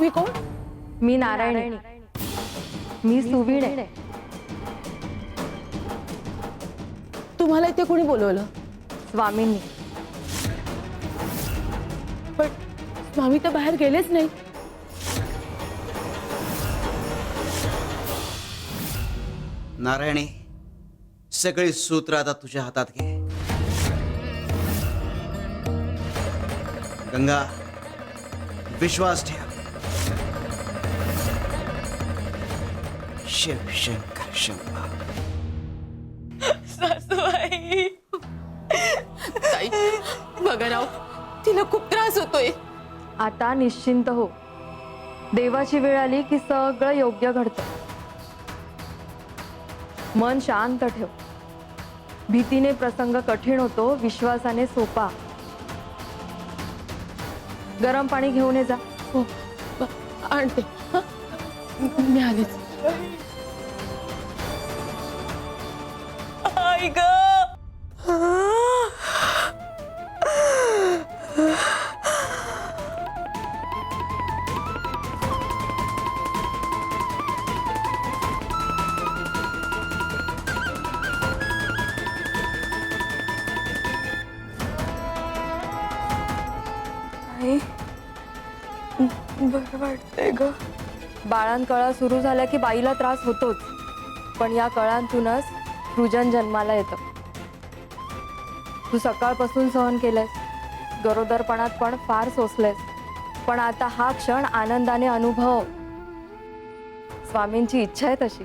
तुम्ही कोण? मी नारायणी, मी सुवीण आहे. तुम्हाला इथे कोणी बोलवलं? स्वामींनी. पण स्वामी तर बाहेर गेलेच नाही. नारायणी, सगळी सूत्र आता तुझ्या हातात घे. गंगा, विश्वास ठेव. शिव शंकर शंभा. सासूबाई, ताई बघा राव, तिला खूप त्रास होतोय. आता निश्चिंत हो. देवाची वेळ आली की सगळं योग्य घडतं. मन शांत ठेव. भीतीने प्रसंग कठीण होतो, विश्वासाने सोपा. गरम पाणी घेऊन ये जा. हो, आणते. हं? मी आलेच. आई ग, बरं वाटतंय ग. बाळांकळा सुरू झाल्या की बाईला त्रास होतोच, पण या कळांतूनच सृजन जन्माला येतं. तू सकाळपासून सहन केलंयस, गरोदरपणात पण फार सोसलेस, पण आता हा क्षण आनंदाने अनुभव. स्वामींची इच्छा आहे तशी.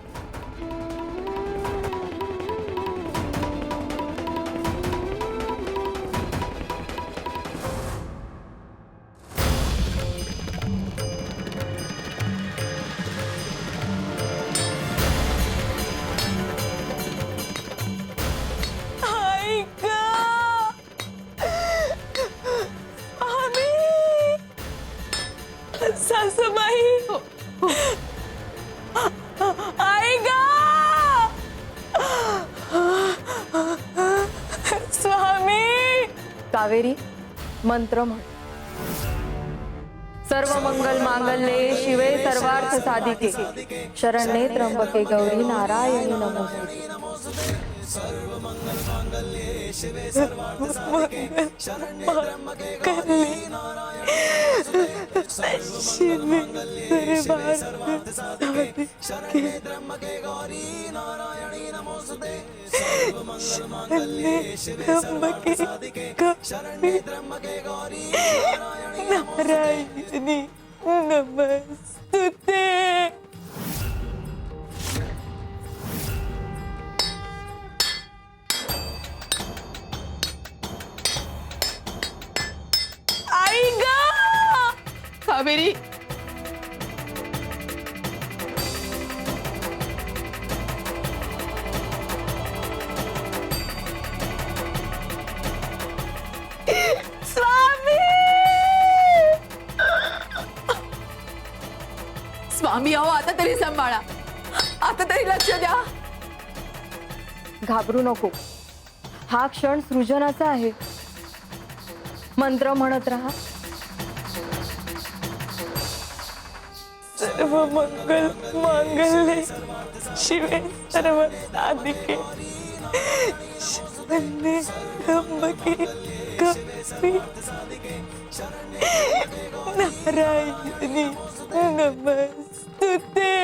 सासूबाई, आई ग, स्वामी. कावेरी, मंत्र म्हण. सर्व मंगल मांगल्ये शिवे सर्वार्थ साधिके शरण्ये त्र्यंबके गौरी नारायणी नमोस्तुते. सर्व मंगल मांगल्ये शिवे सर्वार्थ साधिके शरण्ये त्र्यंबके गौरी नारायणी नमोस्तुते. सर्व मंगल मांगल्ये शिवे सर्वार्थ साधिके शरण्ये त्र्यंबके गौरी नारायणी नमोस्तुते. सर्व मंगल मांगल्ये शिवे सर्वार्थ साधिके शरण्ये त्र्यंबके गौरी नारायणी नमस्ते. आई ग, कावेरी, स्वामी अहो, आता तरी सांभाळा, आता तरी लक्ष द्या. घाबरू नको. हा क्षण सृजनाचा आहे. मंत्र म्हणत राहा. सर्व मंगल मांगल्ये शिवे सर्व साधिके शरण्ये त्र्यंबके गौरी नारायणी नमोस्तुते.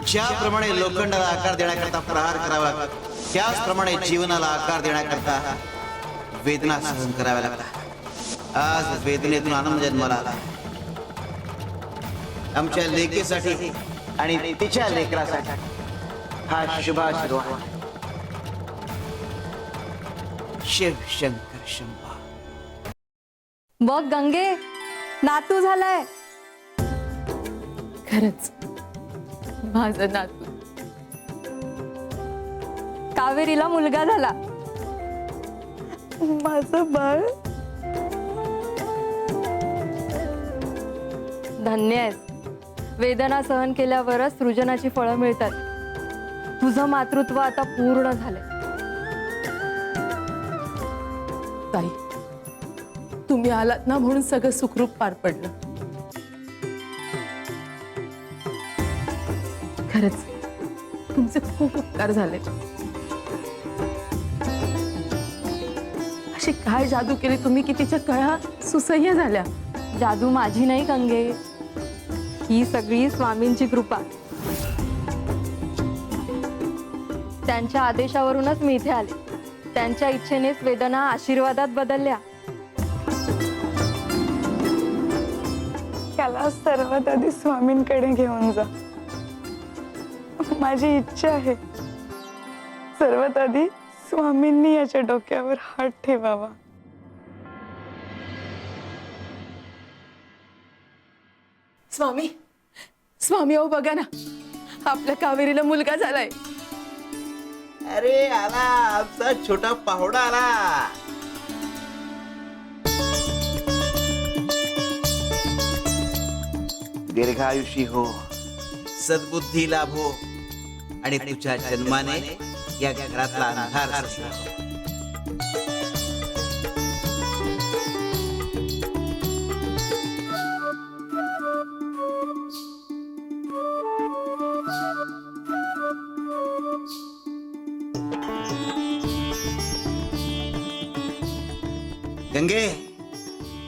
ज्याप्रमाणे लोखंडाला आकार देण्याकरता प्रहार करावा, त्याचप्रमाणे जीवनाला आकार देण्याकरता वेदना सहन कराव्या लागतात. आज वेदनेतून आनंद जन्माला आला. आमच्या लेकीसाठी आणि तिच्या लेकरासाठी हा शुभाशीर्वाद. शिव शंकर शंभा. बघ गंगे, नातू झालाय. खरंच माझं नातू. कावेरीला मुलगा झाला. माझं बाळ. धन्य आहेस. वेदना सहन केल्यावरच सृजनाची फळं मिळतात. तुझं मातृत्व आता पूर्ण झालंय. ताई, तुम्ही आलात ना म्हणून सगळं सुखरूप पार पडलं. खरंच तुमचे खूप उपकार झाले. अशी काय जादू केली तुम्ही की तिच्या कळा सुसह्य झाल्या. जादू माझी नाही गंगे, ही सगळी स्वामींची कृपा. त्यांच्या आदेशावरूनच मी इथे आले. त्यांच्या इच्छेनेच वेदना आशीर्वादात बदलल्या. त्याला सर्वात आधी स्वामींकडे घेऊन जा. माझी इच्छा आहे सर्वात आधी स्वामींनी याच्या डोक्यावर हात ठेवावा. स्वामी, स्वामी अहो बघा ना, आपल्या कावेरीला मुलगा झालाय. अरे आला आमचा छोटा पाहुणा आला. दीर्घायुषी हो, सद्बुद्धी लाभो आणि तुझ्या जन्माने या घरातला अंधार सुटो. गंगे,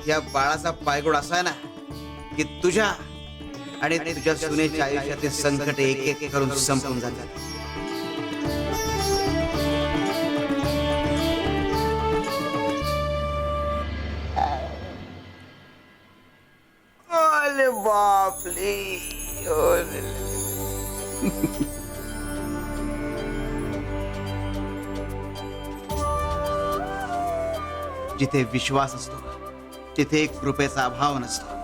या बाळाचा पायगुण असा आहे ना की तुझ्या आणि तुझ्या सुनेच्या आयुष्यातील संकट एक एक करून संपून जातात. अरे बापले. जिथे विश्वास असतो तिथे कृपेचा अभाव नसतो.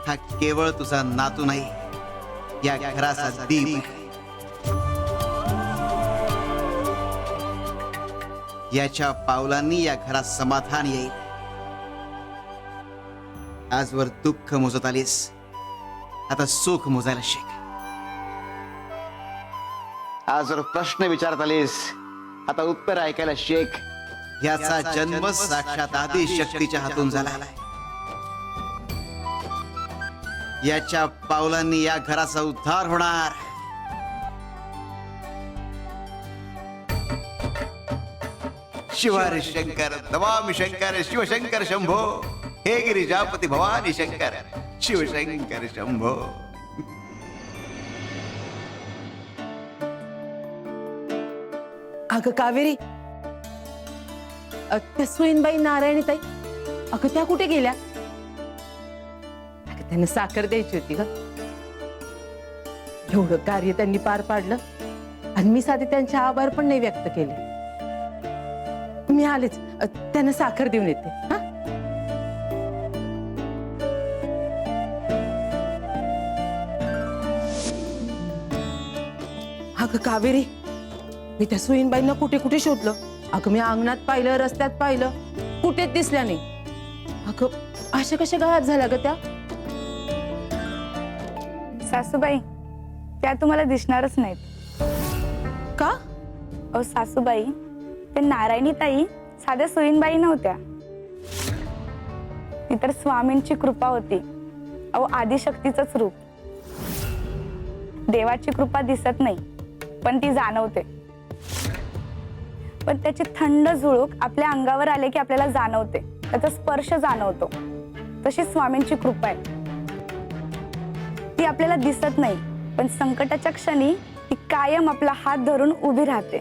हा केवळ तुझा नातू नाही, या घराचा दीप आहे. याच्या पावलांनी या घरात समाधान येईल. आजवर दुःख मोजत आलीस, आता सुख मोजायला शिक. आजवर प्रश्न विचारत आलीस, आता उत्तर ऐकायला शिक. याचा जन्म साक्षात आदी शक्तीच्या हातून झाला. याच्या पावलांनी या घराचा उद्धार होणार. शिवारी शंकर, नमामि शंकर, शिवशंकर शंभो. हे गिरिजापती भवानी शंकर, शिवशंकर शंभो. अगं कावेरी, त्या सुईनबाई नारायणी ताई, अगं त्या कुठे गेल्या? अगं त्यांना साखर द्यायची होती ग. एवढं कार्य त्यांनी पार पाडलं आणि मी साधे त्यांचे आभार पण नाही व्यक्त केले. मी आलेच, त्यांना साखर देऊन येते. हा, अगं कावेरी, मी त्या सुईनबाईंना कुठे कुठे शोधलं. अगं मी अंगणात पाहिलं, रस्त्यात पाहिलं, कुठेच दिसल्या नाही. अगं अशा कशा गायब झाल्या ग त्या? सासूबाई, त्या तुम्हाला दिसणारच नाहीत. का? अहो सासूबाई, ते नारायणी ताई साध्या सुईनबाई नव्हत्या. ती तर स्वामींची कृपा होती. अहो आदिशक्तीचंच रूप. देवाची कृपा दिसत नाही पण ती जाणवते. पण त्याची थंड झुळूक आपल्या अंगावर आले की आपल्याला जाणवते, त्याचा स्पर्श जाणवतो. तशी स्वामींची कृपा आहे. ती आपल्याला दिसत नाही पण संकटाच्या क्षणी ती कायम आपला हात धरून उभी राहते.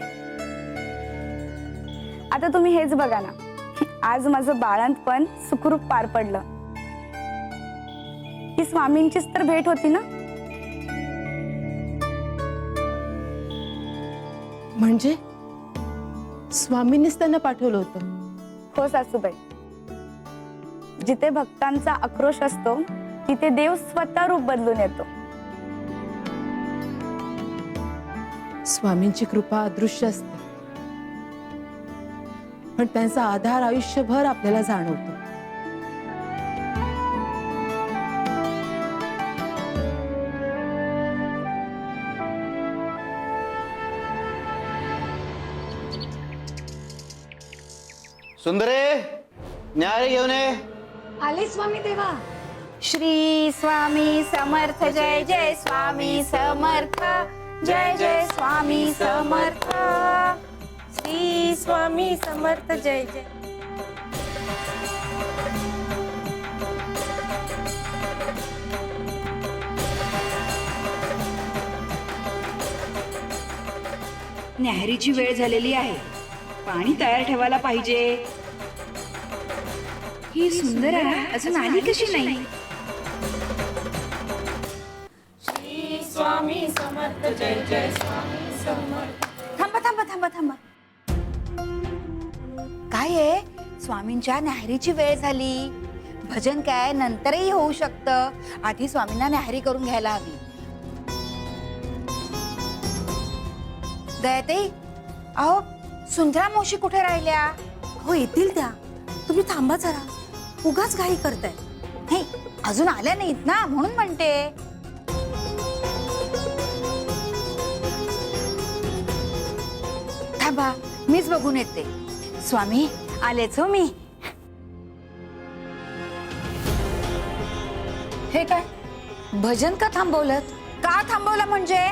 आता तुम्ही हेच बघा ना, आज माझं बाळंतपण सुखरूप पार पडलं. ही स्वामींचीच तर भेट होती ना. म्हणजे स्वामींनीच त्यांना पाठवलं होतं? हो सासूबाई, जिथे भक्तांचा आक्रोश असतो तिथे देव स्वतः रूप बदलून येतो. स्वामींची कृपा अदृश्य असते, पण त्यांचा आधार आयुष्यभर आपल्याला जाणवतो. सुंदरे, न्याहारी घेऊन ये. आले स्वामी देवा. श्री स्वामी समर्थ, जय जय स्वामी समर्थ, जय जय स्वामी समर्थ. श्री स्वामी समर्थ, जय जय. न्याहारीची वेळ झालेली आहे. पाणी तयार ठेवायला पाहिजे. ही सुंदर अजून आली कशी नाही? थांबा थांबा थांबा थांबा. काय आहे, स्वामींच्या न्याहारीची वेळ झाली. भजन काय नंतरही होऊ शकतं. आधी स्वामींना न्याहारी करून घ्यायला हवी. दयाताई, अहो सुंदरा मावशी कुठे राहिल्या? हो येतील त्या. तुम्ही थांबा जरा, उगाच घाई करताय. नाही अजून आल्या नाहीत ना, म्हणून म्हणते. थांबा, मीच बघून येते. स्वामी आलेच हो मी. हे काय भजन का थांबवलं? का थांबवलं म्हणजे?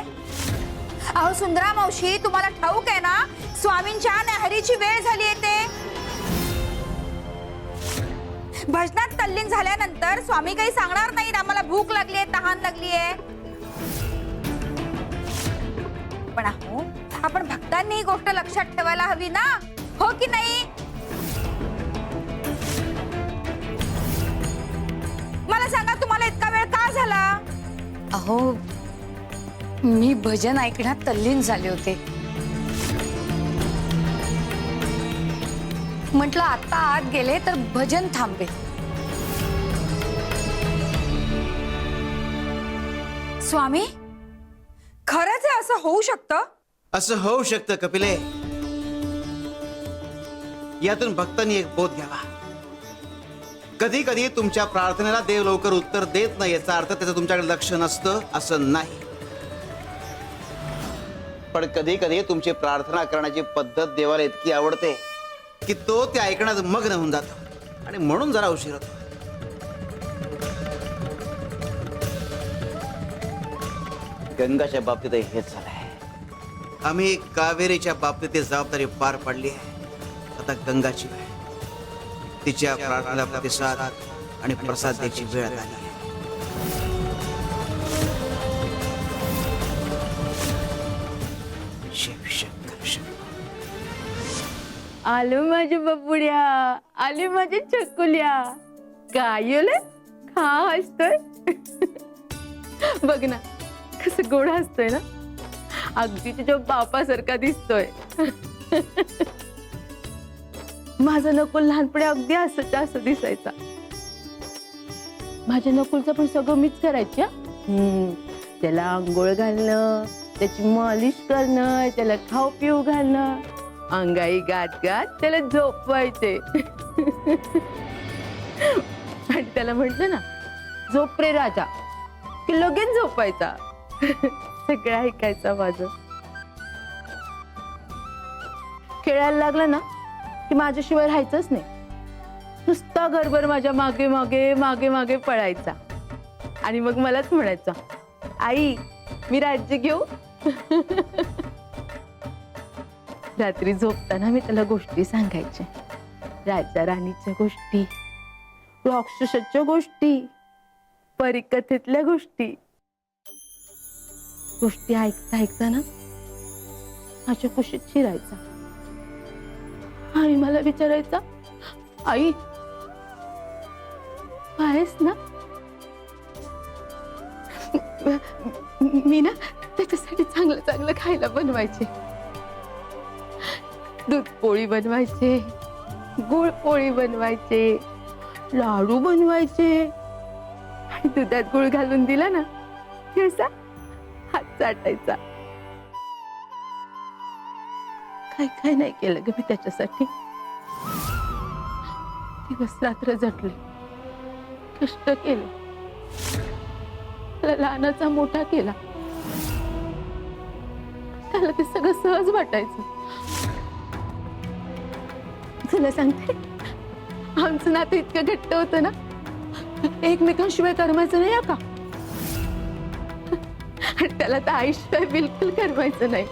अहो सुंदरा मावशी, तुम्हाला ठाऊक आहे ना, स्वामींच्या न्याहारीची वेळ झाली येते. भजनात तल्लीन झाल्यानंतर स्वामी काही सांगणार नाही ना, मला भूक लागली आहे, तहान लागली आहे. पण अहो, आपण भक्तांनी ही गोष्ट लक्षात ठेवायला हवी ना, हो की नाही? मला सांगा, तुम्हाला इतका वेळ का झाला? अहो, मी भजन ऐकण्यात तल्लीन झाले होते. म्हटलं आता आत गेले तर भजन थांबे. स्वामी, खरंच हे असं होऊ शकतं? असं होऊ शकतं कपिले. यातून भक्तांनी एक बोध घ्यावा. कधी कधी तुमच्या प्रार्थनेला देव लवकर उत्तर देत नाही याचा अर्थ त्याचं तुमच्याकडे लक्ष नसतं असं नाही. पण कधी कधी तुमची प्रार्थना करण्याची पद्धत देवाला इतकी आवडते की तो ते ऐकण्यात मग्न होऊन जातो आणि म्हणून जरा उशीर होतो. गंगाच्या बाबतीत हेच झालंय. आम्ही कावेरीच्या बाबतीत ती जबाबदारी पार पाडली आहे. आता गंगाची वेळ, तिच्या प्रार्थनेला प्रतिसाद आणि प्रसाद द्यायची वेळ आली आहे. शिव शंकर शिव. आलो माझ्या बबुड्या, आले माझ्या चकुल्या. काय आलं? खा हसतोय. बघ ना कसं गोड हसतोय ना, अगदी तुझ्या बापासारखा दिसतोय. माझा नकुल लहानपणी अगदी असं दिसायचा. माझ्या नकुलचं पण सगळं मीच करायची. त्याला आंघोळ घालणं, त्याची मालिश करणं, त्याला खाऊ पिऊ घालणं, अंगाई गात गात त्याला झोपवायचे. आणि त्याला म्हटलं ना, झोप रे राजा, की लगेच झोपायचा. सगळं ऐकायचा माझं. खेळायला लागला ना की माझ्याशिवाय राहायचंच नाही. नुसता घरभर माझ्या मागे मागे मागे मागे पळायचा. आणि मग मलाच म्हणायचा, आई मी राज्य घेऊ. रात्री झोपताना मी त्याला गोष्टी सांगायचे. राजा राणीच्या गोष्टी, राक्षसाच्या गोष्टी, परीकथेतल्या गोष्टी. गोष्टी ऐकता ऐकता ना माझ्या कुशीत शिरायचा. आणि मला विचारायचा, आई आहेस ना? मी ना त्याच्यासाठी चांगलं चांगलं खायला बनवायचे. दूध पोळी बनवायचे, गुळ पोळी बनवायचे, लाडू बनवायचे. आणि दुधात गुळ घालून दिला ना की असा हात चाटायचा. काय काय नाही केलं ग मी त्याच्यासाठी. दिवस रात्र झटले, कष्ट केले, त्याला लहानाचा मोठा केला. त्याला ते सगळं सहज वाटायचं. तुला सांगते, आमचं नातं इतकं घट्ट होतं ना, एकमेकांशिवाय करमायचं नाही का. आणि त्याला तर आईशिवाय बिलकुल करमायचं नाही.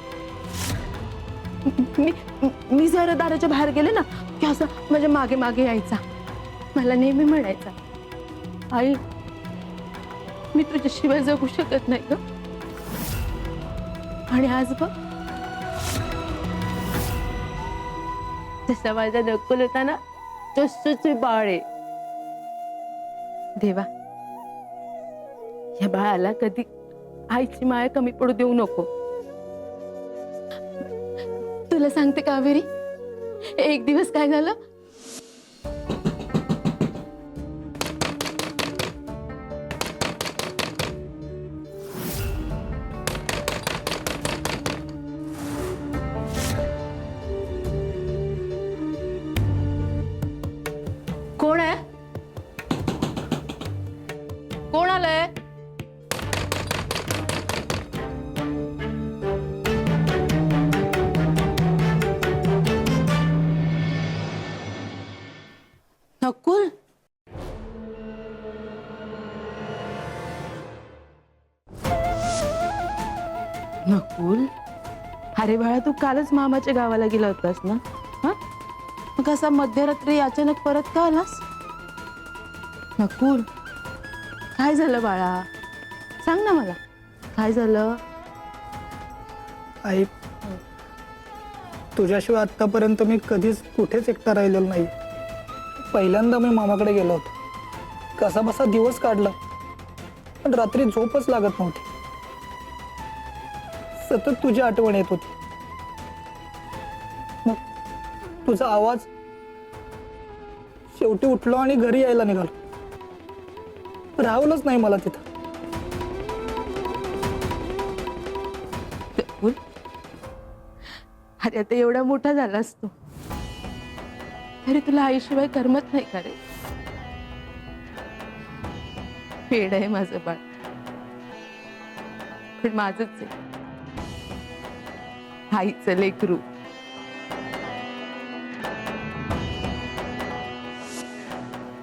मी जरा दाराच्या बाहेर गेले ना की असं माझ्या मागे मागे यायचा. मला नेहमी म्हणायचा, आई मी तुझ्याशिवाय जगू शकत नाही ग. आणि आज बघ, जसा माझा नकुल होता ना तसंच बाळ आहे. देवा, या बाळाला कधी आईची माया कमी पडू देऊ नको. तुला सांगते कावेरी, एक दिवस काय झालं, कोण आहे? कोण आलंय? नकुल, नकुल, अरे बाळा, तू कालच मामाच्या गावाला गेला होतास ना? हा, मग असा मध्यरात्री अचानक परत का आलास? नकुल, काय झालं बाळा? सांग ना मला, काय झालं? आई, तुझ्याशिवाय आतापर्यंत मी कधीच कुठेच एकटा राहिलेलो नाही. पहिल्यांदा मी मामाकडे गेलो होतो. कसा बसा दिवस काढला, पण रात्री झोपच लागत नव्हती. सतत तुझी आठवण येत होती. मग तुझा आवाज, शेवटी उठलो आणि घरी यायला निघालो. राहवलंच नाही मला तिथं. नकुल, अरे आता एवढा मोठा झालास तू, तरी तुला आईशिवाय करमत नाही का रे? पेड आहे माझं बाळ, पण माझंच आहे. आईचं लेकरू.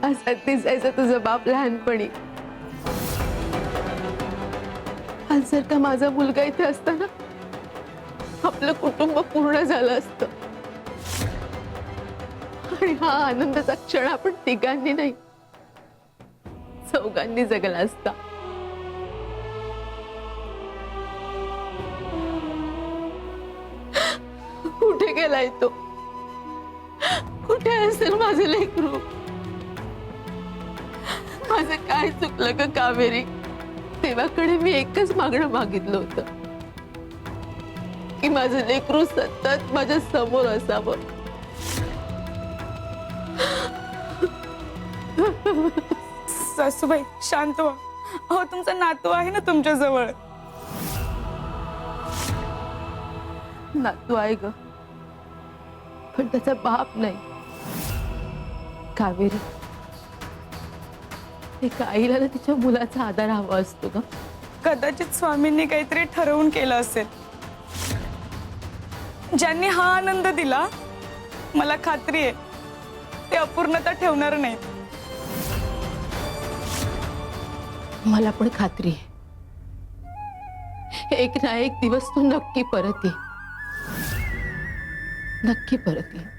असा दिसायचा तुझा बाप लहानपणी. आज जर का माझा मुलगा इथे असता ना, आपलं कुटुंब पूर्ण झालं असतं. आणि हा आनंदाचा क्षण आपण तिघांनी नाही, चौघांनी जगला असता. कुठे गेलाय तो? कुठे असेल माझं लेकरू? माझं काय चुकलं ग कावेरी? देवाकडे मी एकच मागणं मागितलं होतं की माझं लेकरू सतत माझ्या समोर असावं. सासूबाई, शांत व्हा. अहो, तुमचा नातू आहे ना तुमच्या जवळ. नातू आहे ग, पण त्याचा बाप नाही. कावेरी, एका आईला ना तिच्या मुलाचा आधार हवा असतो ग. कदाचित स्वामींनी काहीतरी ठरवून केलं असेल. ज्यांनी हा आनंद दिला, मला खात्री आहे ते अपूर्णता ठेवणार नाहीत. मला पण खात्री आहे, एक ना एक दिवस तू नक्की परत ये. नक्की परत ये.